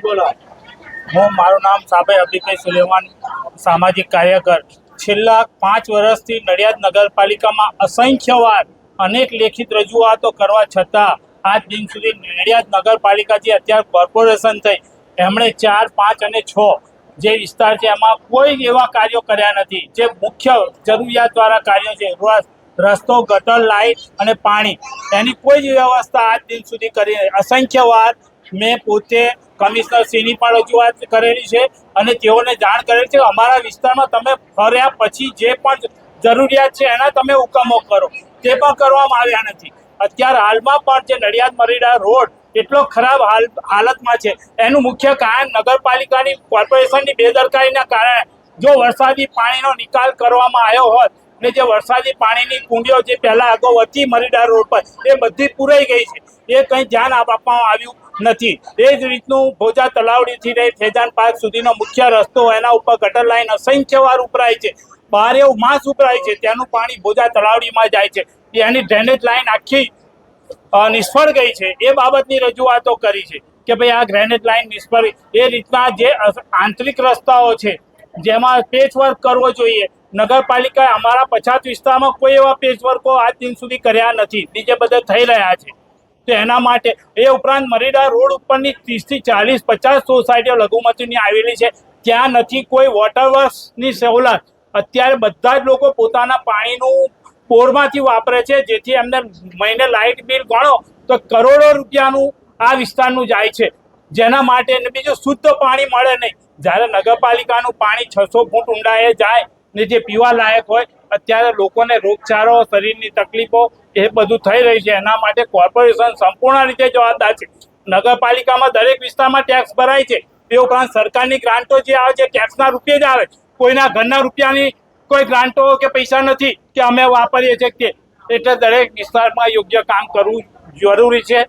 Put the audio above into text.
બોલો. મારું નામ સાબે અબીભાઈ સુલેમાન, સામાજિક કાર્યકર. છેલ્લા 5 વર્ષથી નડિયાદ નગરપાલિકામાં અસંખ્ય વાર અનેક લેખિત રજૂઆતો કરવા છતાં આજ દિન સુધી નડિયાદ નગરપાલિકા જે અત્યારે કોર્પોરેશન થઈ એમણે 4, 5 અને 6 જે વિસ્તાર છે એમાં કોઈ એવા કાર્યો કર્યા નથી જે મુખ્ય જરૂરિયાતવાળા કાર્યો છે. રસ્તો, ગટર, લાઇટ અને પાણી, એની કોઈ જ વ્યવસ્થા આજ દિન સુધી કરી નથી. અસંખ્ય વાર મેં પોતે કમિશનરશ્રીની પણ રજૂઆત કરેલી છે અને તેઓને જાણ કરેલી છે. અમારા વિસ્તારમાં તમે ફર્યા પછી જે પણ જરૂરિયાત છે એના તમે હુકમો કરો, તે પણ કરવામાં આવ્યા નથી. અત્યારે હાલમાં પણ જે નડિયાદ મરીડા રોડ એટલો ખરાબ હાલતમાં છે, એનું મુખ્ય કારણ નગરપાલિકાની કોર્પોરેશનની બેદરકારીના કારણે. જો વરસાદી પાણીનો નિકાલ કરવામાં આવ્યો હોત ને જે વરસાદી પાણીની કુંડીઓ જે પહેલાં અગાઉ હતી મરીડા રોડ પર એ બધી પૂરાઈ ગઈ છે, એ કંઈ ધ્યાન આપવામાં આવ્યું નથી. એ જ રીતનું ભોજા તલાવડીથી લઈ ફેજાન પાર્ક સુધીનો મુખ્ય રસ્તો, એના ઉપર ગટર લાઈન અસંખ્ય વાર ઉભરાય છે, બારે માસ ઉભરાય છે, ત્યાંનું પાણી ભોજા તલાવડીમાં જાય છે. એની ડ્રેનેજ લાઈન આખી નિષ્ફળ ગઈ છે. એ બાબતની રજૂઆતો કરી છે કે ભાઈ આ ડ્રેનેજ લાઈન નિષ્ફળ. એ રીતના જે આંતરિક રસ્તાઓ છે જેમાં પેચવર્ક કરવો જોઈએ, નગરપાલિકાએ અમારા પછાત વિસ્તારમાં કોઈ એવા પેચવર્કો આજ દિન સુધી કર્યા નથી, બીજે બધે થઈ રહ્યા છે. તો એના માટે એ ઉપરાંત મરીડા રોડ ઉપરની 30 થી 40, 50 સોસાયટીઓ લઘુમતીની આવેલી છે, ત્યાં નથી કોઈ વોટર વર્ક્સની સવલત. અત્યારે બધા જ લોકો પોતાના પાણીનું પોરમાંથી વાપરે છે, જેથી એમને મહિને લાઇટ બિલ ગણો તો કરોડો રૂપિયાનું આ વિસ્તારનું જાય છે, જેના માટે બીજું શુદ્ધ પાણી મળે નહીં. જ્યારે નગરપાલિકાનું પાણી 600 ફૂટ ઊંડાએ જાય ને જે પીવા લાયક હોય, અત્યારે લોકોને રોગચાળો, શરીરની તકલીફો એ બધું થઈ રહી છે. એના માટે કોર્પોરેશન સંપૂર્ણ રીતે જવાબદાર છે. નગરપાલિકામાં દરેક વિસ્તારમાં ટેક્સ ભરાય છે, એ ઉપરાંત સરકારની ગ્રાન્ટો જે આવે છે ટેક્સના રૂપિયે જ આવે. કોઈના ઘરના રૂપિયાની કોઈ ગ્રાન્ટો કે પૈસા નથી કે અમે વાપરીએ છીએ તે. એટલે દરેક વિસ્તારમાં યોગ્ય કામ કરવું જરૂરી છે.